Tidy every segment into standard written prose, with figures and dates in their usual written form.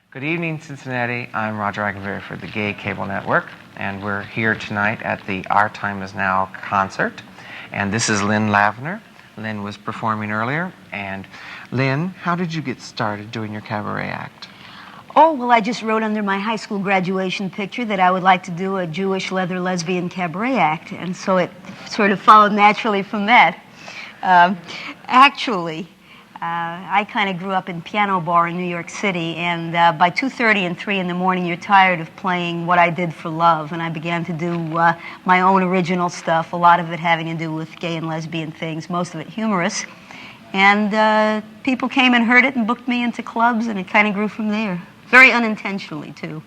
Good evening, Cincinnati. I'm Roger Eikenberry for the Gay Gable Network, and we're here tonight at the Our Time Is Now concert. And this is Lynn Lavner. Lynn was performing earlier. And Lynn, how did you get started doing your cabaret act? Oh, well, I just wrote under my high school graduation picture that I would like to do a Jewish leather lesbian cabaret act, and so it sort of followed naturally from that. I kind of grew up in piano bar in New York City, and by 2:30 and 3 in the morning, you're tired of playing what I did for love, and I began to do my own original stuff, a lot of it having to do with gay and lesbian things, most of it humorous. And people came and heard it and booked me into clubs, and it kind of grew from there. Very unintentionally, too.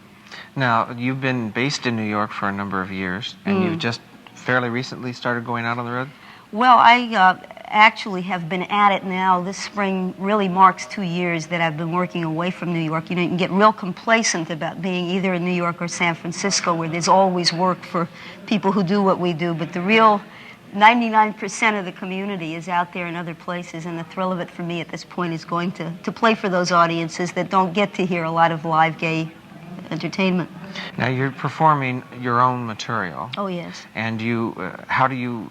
Now, you've been based in New York for a number of years, and you've just fairly recently started going out on the road? Well, I actually have been at it now. This spring really marks 2 years that I've been working away from New York. You know, you can get real complacent about being either in New York or San Francisco, where there's always work for people who do what we do, but the real 99% of the community is out there in other places, and the thrill of it for me at this point is going to play for those audiences that don't get to hear a lot of live gay entertainment. Now you're performing your own material. Oh, yes. And how do you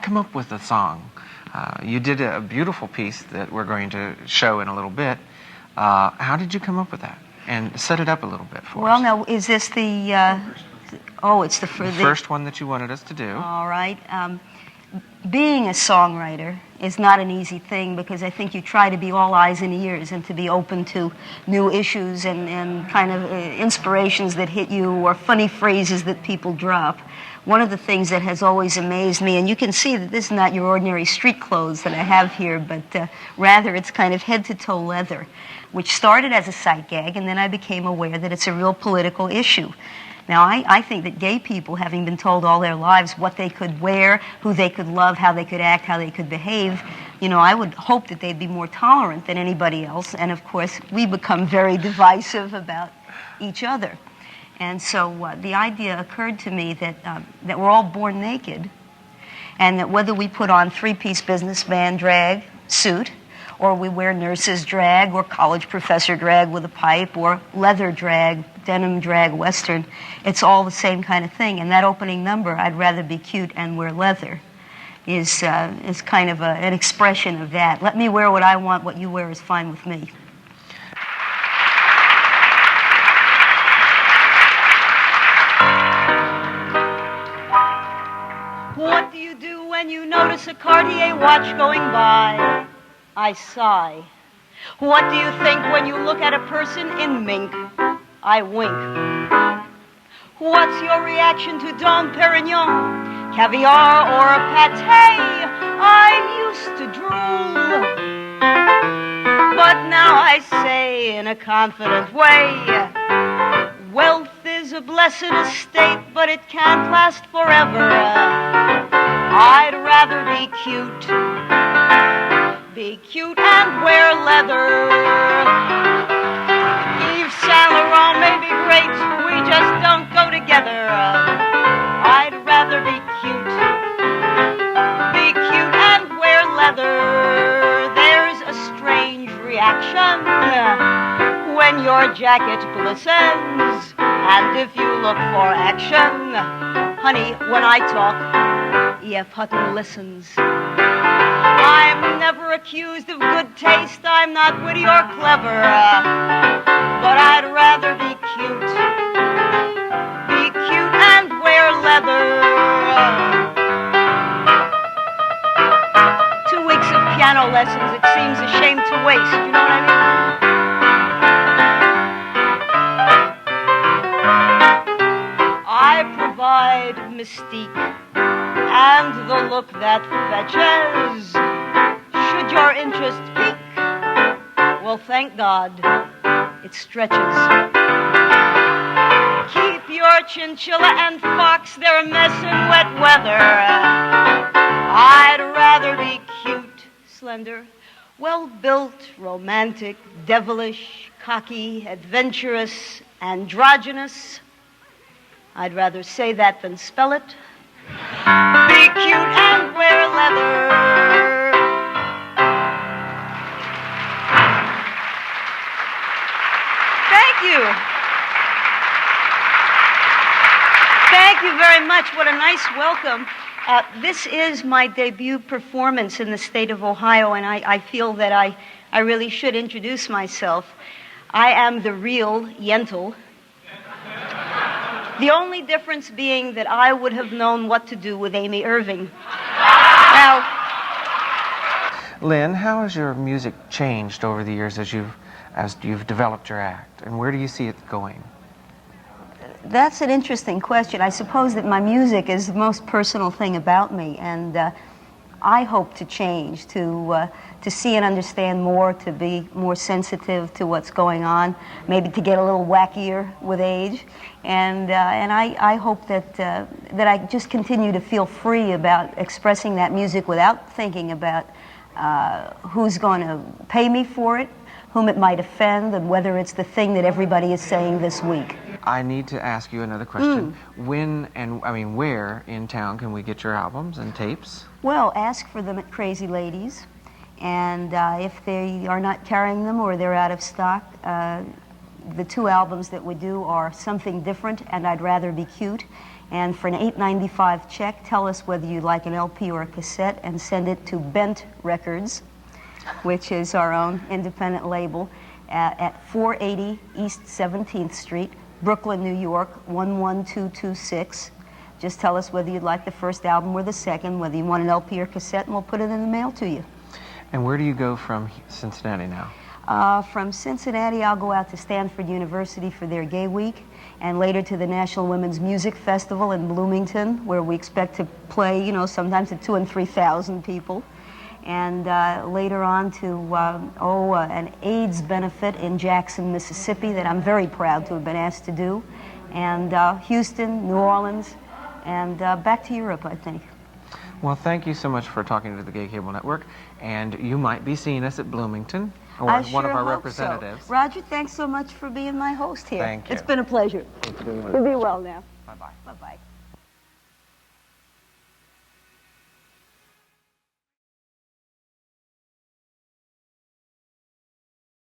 come up with a song? You did a beautiful piece that we're going to show in a little bit. How did you come up with that? And set it up a little bit for us. Well, now, is this the... it's the first one that you wanted us to do. All right. Being a songwriter is not an easy thing, because I think you try to be all eyes and ears and to be open to new issues and kind of inspirations that hit you or funny phrases that people drop. One of the things that has always amazed me, and you can see that this is not your ordinary street clothes that I have here, but rather it's kind of head-to-toe leather, which started as a sight gag, and then I became aware that it's a real political issue. Now, I think that gay people, having been told all their lives what they could wear, who they could love, how they could act, how they could behave, you know, I would hope that they'd be more tolerant than anybody else. And, of course, we become very divisive about each other. And so the idea occurred to me that we're all born naked, and that whether we put on three-piece businessman drag suit, or we wear nurse's drag, or college professor drag with a pipe, or leather drag, denim drag, western, it's all the same kind of thing. And that opening number, I'd rather be cute and wear leather, is kind of an expression of that. Let me wear what I want, what you wear is fine with me. What do you do when you notice a Cartier watch going by? I sigh. What do you think when you look at a person in mink? I wink. What's your reaction to Dom Perignon, caviar or pâté? I used to drool, but now I say in a confident way, wealth is a blessed estate, but it can't last forever. I'd rather be cute and wear leather. Yves Saint Laurent may be great, we just don't go together. I'd rather be cute and wear leather. There's a strange reaction when your jacket glistens, and if you look for action, honey, when I talk, E.F. Hutton listens. I'm never accused of good taste, I'm not witty or clever, but I'd rather be cute and wear leather. 2 weeks of piano lessons, it seems a shame to waste, you know what I mean? I provide mystique and the look that fetches. Should your interest pique, well, thank God, it stretches. Keep your chinchilla and fox, they're a mess in wet weather. I'd rather be cute, slender, well-built, romantic, devilish, cocky, adventurous, androgynous. I'd rather say that than spell it. Be cute and wear leather. Thank you. Thank you very much. What a nice welcome. This is my debut performance in the state of Ohio, and I feel that I really should introduce myself. I am the real Yentl. The only difference being that I would have known what to do with Amy Irving. Now, Lynn, how has your music changed over the years as you've developed your act, and where do you see it going? that's an interesting question. I suppose that my music is the most personal thing about me, and I hope to change, to see and understand more, to be more sensitive to what's going on, maybe to get a little wackier with age, and I hope that I just continue to feel free about expressing that music without thinking about who's going to pay me for it, whom it might offend, and whether it's the thing that everybody is saying this week. I need to ask you another question. When and where in town can we get your albums and tapes? Well, ask for them at Crazy Ladies, and if they are not carrying them or they're out of stock, the two albums that we do are Something Different and I'd Rather Be Cute. And for an $8.95 check, tell us whether you like an LP or a cassette and send it to Bent Records, which is our own independent label, at 480 East 17th Street, Brooklyn, New York, 11226. Just tell us whether you'd like the first album or the second, whether you want an LP or cassette, and we'll put it in the mail to you. And where do you go from Cincinnati now? From Cincinnati, I'll go out to Stanford University for their Gay Week, and later to the National Women's Music Festival in Bloomington, where we expect to play, sometimes to 2,000 and 3,000 people. And later on to an AIDS benefit in Jackson, Mississippi, that I'm very proud to have been asked to do, and Houston, New Orleans, and back to Europe, I think. Well, thank you so much for talking to the Gay Cable Network, and you might be seeing us at Bloomington, or one of our representatives. So. Roger, thanks so much for being my host here. Thank you. It's been a pleasure. It's been You'll be well now. Bye-bye. Bye-bye.